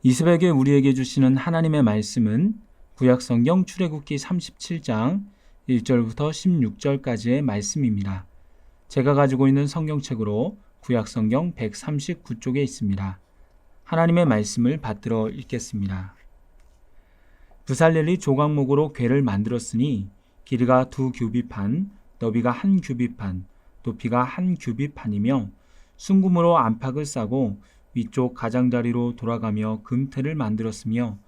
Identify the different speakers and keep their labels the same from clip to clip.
Speaker 1: 이 새벽에 우리에게 주시는 하나님의 말씀은 구약성경 출애굽기 37장 1절부터 16절까지의 말씀입니다. 제가 가지고 있는 성경책으로 구약성경 139쪽에 있습니다. 하나님의 말씀을 받들어 읽겠습니다. 부살렐이 조각목으로 궤를 만들었으니 길이가 2규빗 반, 너비가 1규빗 반, 높이가 1규빗 반이며 순금으로 안팎을 싸고 위쪽 가장자리로 돌아가며 금태를 만들었으며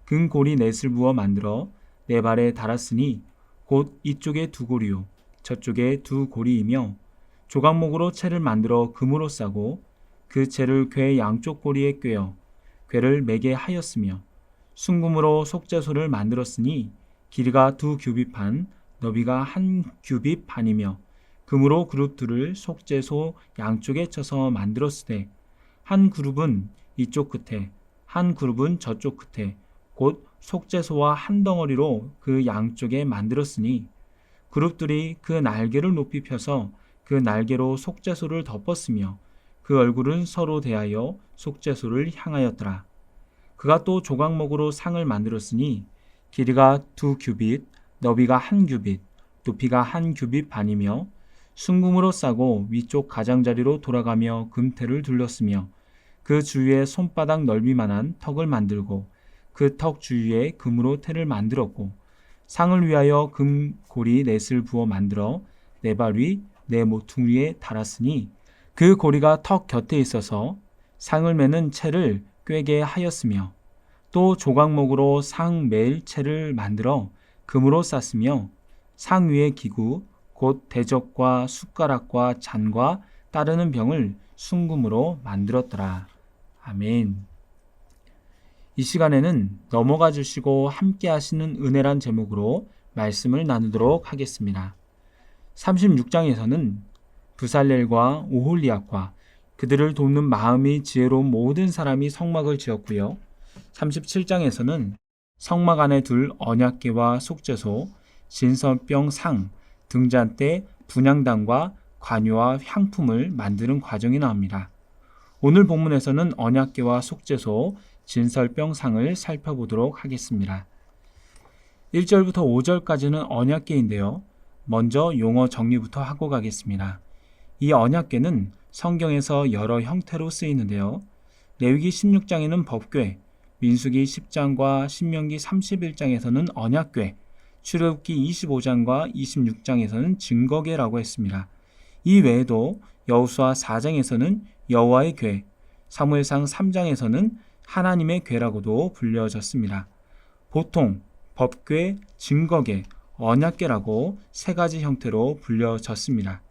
Speaker 1: 금고리 넷을 부어 만들어 네 발에 달았으니 곧 이쪽에 2고리요 저쪽에 2고리이며 조각목으로 채를 만들어 금으로 싸고 그 채를 궤 양쪽 고리에 꿰어 궤를 매게 하였으며 순금으로 속죄소를 만들었으니 길이가 2규빗 반, 너비가 1규빗 반이며 금으로 그룹 둘을 속죄소 양쪽에 쳐서 만들었으되 한 그룹은 이쪽 끝에, 한 그룹은 저쪽 끝에, 곧 속죄소와 한 덩어리로 그 양쪽에 만들었으니 그룹들이 그 날개를 높이 펴서 그 날개로 속죄소를 덮었으며 그 얼굴은 서로 대하여 속죄소를 향하였더라. 그가 또 조각목으로 상을 만들었으니 길이가 2규빗, 너비가 1규빗, 높이가 1규빗 반이며 순금으로 싸고 위쪽 가장자리로 돌아가며 금태를 둘렀으며 그 주위에 손바닥 넓이만한 턱을 만들고 그 턱 주위에 금으로 태를 만들었고 상을 위하여 금고리 넷을 부어 만들어 네 발 위, 네 모퉁이에 달았으니 그 고리가 턱 곁에 있어서 상을 매는 채를 꿰게 하였으며 또 조각목으로 상 맬 채를 만들어 금으로 쌌으며 상 위의 기구 곧 대적과 숟가락과 잔과 따르는 병을 순금으로 만들었더라. 아멘. 이 시간에는 넘어가 주시고 함께 하시는 은혜란 제목으로 말씀을 나누도록 하겠습니다. 36장에서는 부살렐과 오홀리압과 그들을 돕는 마음이 지혜로운 모든 사람이 성막을 지었고요. 37장에서는 성막 안에 둘 언약궤와 속죄소, 진설병 상, 등잔대, 분향단과 관유와 향품을 만드는 과정이 나옵니다. 오늘 본문에서는 언약궤와 속죄소, 진설병 상을 살펴보도록 하겠습니다. 1절부터 5절까지는 언약궤인데요. 먼저 용어 정리부터 하고 가겠습니다. 이 언약궤는 성경에서 여러 형태로 쓰이는데요. 레위기 16장에는 법궤, 민수기 10장과 신명기 31장에서는 언약궤, 출애굽기 25장과 26장에서는 증거궤라고 했습니다. 이 외에도 여호수아 4장에서는 여호와의 궤, 사무엘상 3장에서는 하나님의 궤라고도 불려졌습니다. 보통 법궤, 증거궤, 언약궤라고 세 가지 형태로 불려졌습니다.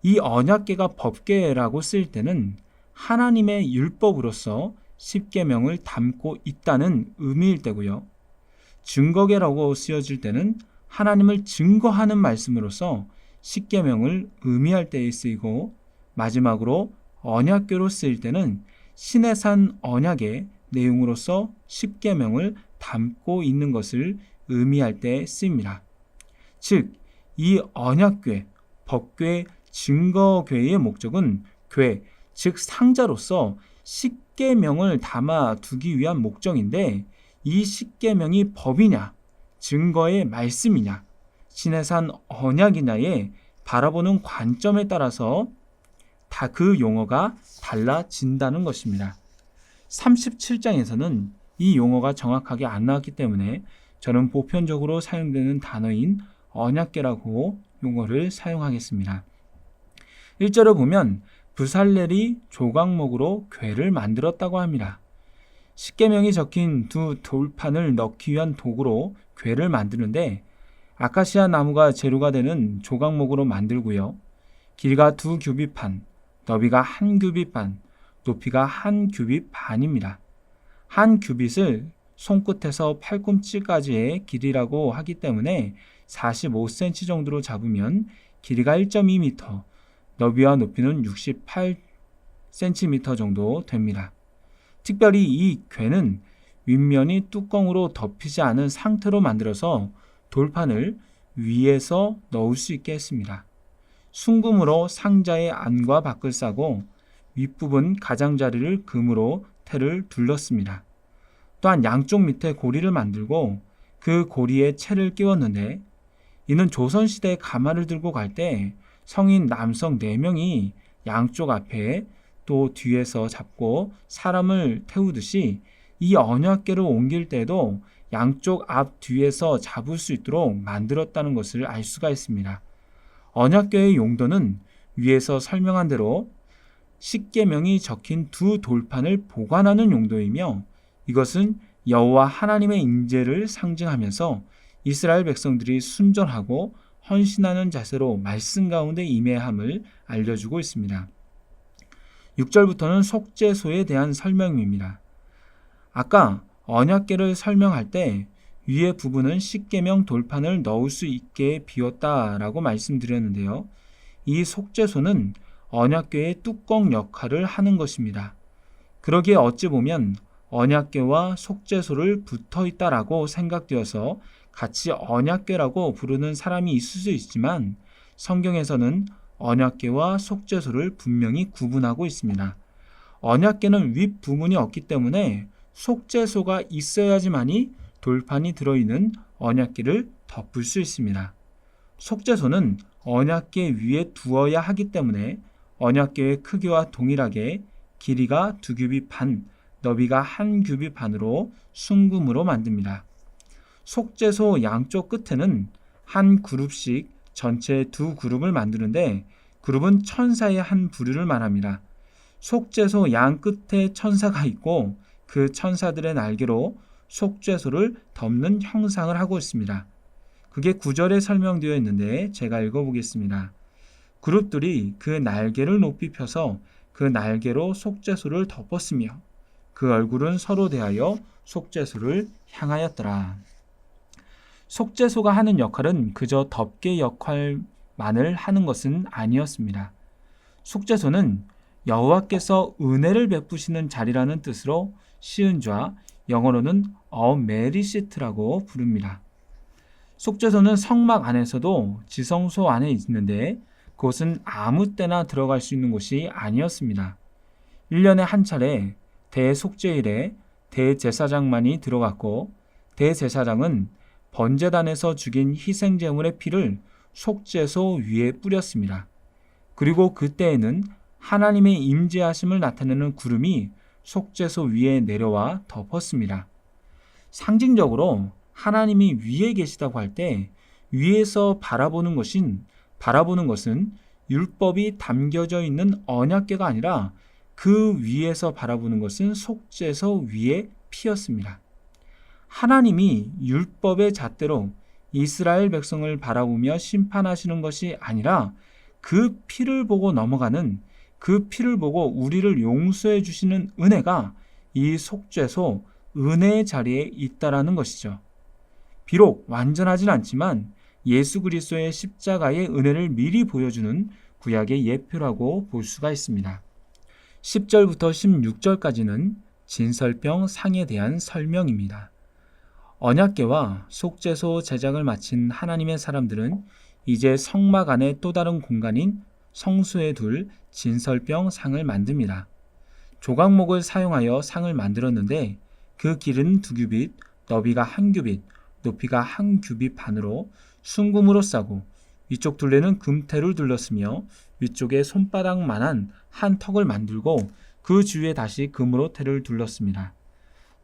Speaker 1: 이 언약궤가 법궤라고 쓰일 때는 하나님의 율법으로서 십계명을 담고 있다는 의미일 때고요. 증거궤라고 쓰여질 때는 하나님을 증거하는 말씀으로서 십계명을 의미할 때에 쓰이고, 마지막으로 언약궤로 쓰일 때는 시내산 언약의 내용으로서 십계명을 담고 있는 것을 의미할 때 쓰입니다. 즉, 이 언약궤, 법궤, 증거궤의 목적은 궤, 즉 상자로서 십계명을 담아 두기 위한 목적인데, 이 십계명이 법이냐, 증거의 말씀이냐, 시내산 언약이냐에 바라보는 관점에 따라서 다 그 용어가 달라진다는 것입니다. 37장에서는 이 용어가 정확하게 안 나왔기 때문에 저는 보편적으로 사용되는 단어인 언약궤라고 용어를 사용하겠습니다. 1절을 보면 부살렐이 조각목으로 궤를 만들었다고 합니다. 십계명이 적힌 두 돌판을 넣기 위한 도구로 궤를 만드는데 아카시아 나무가 재료가 되는 조각목으로 만들고요. 길이가 2규빗 반, 너비가 1규빗 반, 높이가 1규빗 반입니다. 1규빗을 손끝에서 팔꿈치까지의 길이라고 하기 때문에 45cm 정도로 잡으면 길이가 1.2m, 너비와 높이는 68cm 정도 됩니다. 특별히 이 궤는 윗면이 뚜껑으로 덮이지 않은 상태로 만들어서 돌판을 위에서 넣을 수 있게 했습니다. 순금으로 상자의 안과 밖을 싸고 윗부분 가장자리를 금으로 태를 둘렀습니다. 또한 양쪽 밑에 고리를 만들고 그 고리에 채를 끼웠는데, 이는 조선시대에 가마를 들고 갈 때 성인 남성 4명이 양쪽 앞에 또 뒤에서 잡고 사람을 태우듯이 이 언약궤를 옮길 때도 양쪽 앞 뒤에서 잡을 수 있도록 만들었다는 것을 알 수가 있습니다. 언약궤의 용도는 위에서 설명한 대로 십계명이 적힌 2 돌판을 보관하는 용도이며, 이것은 여호와 하나님의 임재를 상징하면서 이스라엘 백성들이 순전하고 헌신하는 자세로 말씀 가운데 임해함을 알려주고 있습니다. 6절부터는 속죄소에 대한 설명입니다. 아까 언약궤를 설명할 때 위의 부분은 십계명 돌판을 넣을 수 있게 비웠다라고 말씀드렸는데요. 이 속죄소는 언약궤의 뚜껑 역할을 하는 것입니다. 그러기에 어찌 보면 언약궤와 속죄소를 붙어 있다라고 생각되어서 같이 언약궤라고 부르는 사람이 있을 수 있지만, 성경에서는 언약궤와 속죄소를 분명히 구분하고 있습니다. 언약궤는 윗부분이 없기 때문에 속죄소가 있어야지만이 돌판이 들어있는 언약궤를 덮을 수 있습니다. 속죄소는 언약궤 위에 두어야 하기 때문에 언약궤의 크기와 동일하게 길이가 2규빗 반, 너비가 1규빗 반으로 순금으로 만듭니다. 속죄소 양쪽 끝에는 한 그룹씩 전체 2그룹을 만드는데, 그룹은 천사의 한 부류를 말합니다. 속죄소 양 끝에 천사가 있고 그 천사들의 날개로 속죄소를 덮는 형상을 하고 있습니다. 그게 9절에 설명되어 있는데 제가 읽어보겠습니다. 그룹들이 그 날개를 높이 펴서 그 날개로 속죄소를 덮었으며 그 얼굴은 서로 대하여 속죄소를 향하였더라. 속죄소가 하는 역할은 그저 덮개 역할만을 하는 것은 아니었습니다. 속죄소는 여호와께서 은혜를 베푸시는 자리라는 뜻으로 시은좌, 영어로는 메리시트라고 부릅니다. 속죄소는 성막 안에서도 지성소 안에 있는데, 그곳은 아무 때나 들어갈 수 있는 곳이 아니었습니다. 1년에 한 차례 대속죄일에 대제사장만이 들어갔고, 대제사장은 번제단에서 죽인 희생제물의 피를 속죄소 위에 뿌렸습니다. 그리고 그때에는 하나님의 임재하심을 나타내는 구름이 속죄소 위에 내려와 덮었습니다. 상징적으로 하나님이 위에 계시다고 할 때 위에서 바라보는 것은 율법이 담겨져 있는 언약궤가 아니라 그 위에서 바라보는 것은 속죄소 위의 피였습니다. 하나님이 율법의 잣대로 이스라엘 백성을 바라보며 심판하시는 것이 아니라 그 피를 보고 넘어가는, 그 피를 보고 우리를 용서해 주시는 은혜가 이 속죄소 은혜의 자리에 있다라는 것이죠. 비록 완전하진 않지만 예수 그리스도의 십자가의 은혜를 미리 보여주는 구약의 예표라고 볼 수가 있습니다. 10절부터 16절까지는 진설병 상에 대한 설명입니다. 언약궤와 속죄소 제작을 마친 하나님의 사람들은 이제 성막 안에 또 다른 공간인 성소에 둘 진설병 상을 만듭니다. 조각목을 사용하여 상을 만들었는데 그 길은 2규빗, 너비가 1규빗, 높이가 1규빗 반으로 순금으로 싸고, 위쪽 둘레는 금테를 둘렀으며 위쪽에 손바닥만한 한 턱을 만들고 그 주위에 다시 금으로 테를 둘렀습니다.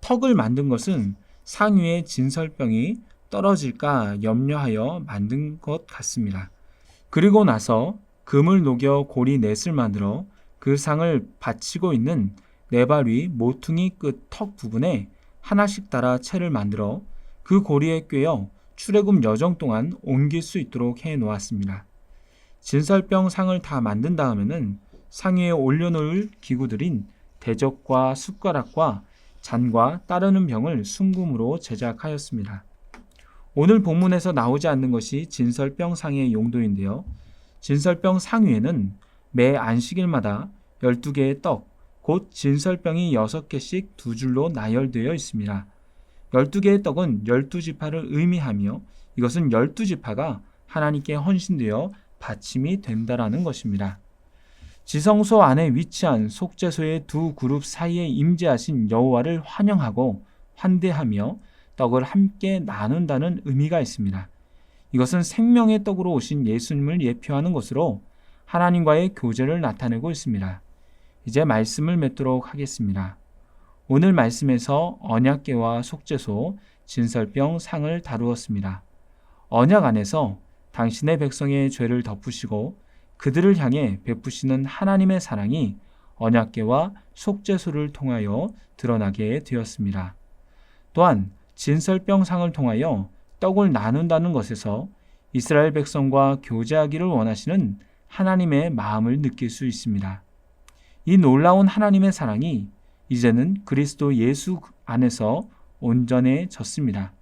Speaker 1: 턱을 만든 것은 상위에 진설병이 떨어질까 염려하여 만든 것 같습니다. 그리고 나서 금을 녹여 고리 넷을 만들어 그 상을 받치고 있는 4발 위 모퉁이 끝 턱 부분에 하나씩 달아 채를 만들어 그 고리에 꿰어 출애굽 여정 동안 옮길 수 있도록 해 놓았습니다. 진설병 상을 다 만든 다음에는 상 위에 올려놓을 기구들인 대접과 숟가락과 잔과 따르는 병을 순금으로 제작하였습니다. 오늘 본문에서 나오지 않는 것이 진설병 상의 용도인데요. 진설병 상 위에는 매 안식일마다 12개의 떡, 곧 진설병이 6개씩 2줄로 나열되어 있습니다. 12개의 떡은 12지파를 의미하며, 이것은 12지파가 하나님께 헌신되어 받침이 된다라는 것입니다. 지성소 안에 위치한 속죄소의 두 그룹 사이에 임재하신 여호와를 환영하고 환대하며 떡을 함께 나눈다는 의미가 있습니다. 이것은 생명의 떡으로 오신 예수님을 예표하는 것으로 하나님과의 교제를 나타내고 있습니다. 이제 말씀을 맺도록 하겠습니다. 오늘 말씀에서 언약궤와 속죄소, 진설병, 상을 다루었습니다. 언약 안에서 당신의 백성의 죄를 덮으시고 그들을 향해 베푸시는 하나님의 사랑이 언약궤와 속죄소를 통하여 드러나게 되었습니다. 또한 진설병상을 통하여 떡을 나눈다는 것에서 이스라엘 백성과 교제하기를 원하시는 하나님의 마음을 느낄 수 있습니다. 이 놀라운 하나님의 사랑이 이제는 그리스도 예수 안에서 온전해졌습니다.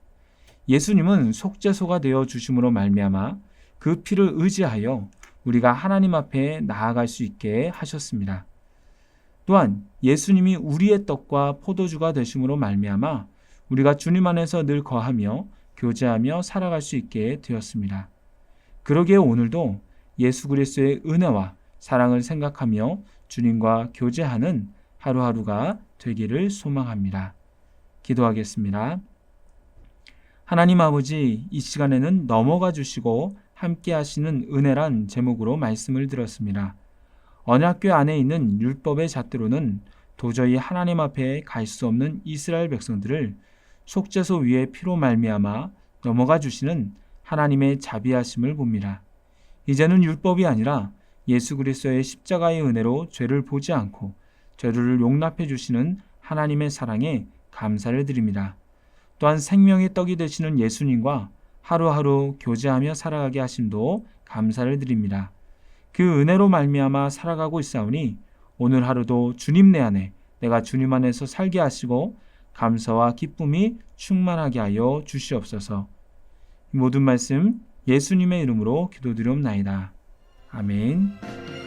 Speaker 1: 예수님은 속죄소가 되어 주심으로 말미암아 그 피를 의지하여 우리가 하나님 앞에 나아갈 수 있게 하셨습니다. 또한 예수님이 우리의 떡과 포도주가 되심으로 말미암아 우리가 주님 안에서 늘 거하며 교제하며 살아갈 수 있게 되었습니다. 그러기에 오늘도 예수 그리스도의 은혜와 사랑을 생각하며 주님과 교제하는 하루하루가 되기를 소망합니다. 기도하겠습니다. 하나님 아버지, 이 시간에는 넘어가 주시고 함께 하시는 은혜란 제목으로 말씀을 들었습니다. 언약궤 안에 있는 율법의 잣대로는 도저히 하나님 앞에 갈 수 없는 이스라엘 백성들을 속죄소 위에 피로 말미암아 넘어가 주시는 하나님의 자비하심을 봅니다. 이제는 율법이 아니라 예수 그리스도의 십자가의 은혜로 죄를 보지 않고 죄를 용납해 주시는 하나님의 사랑에 감사를 드립니다. 또한 생명의 떡이 되시는 예수님과 하루하루 교제하며 살아가게 하심도 감사를 드립니다. 그 은혜로 말미암아 살아가고 있사오니 오늘 하루도 주님 내 안에 내가 주님 안에서 살게 하시고 감사와 기쁨이 충만하게 하여 주시옵소서. 이 모든 말씀 예수님의 이름으로 기도드리옵나이다. 아멘.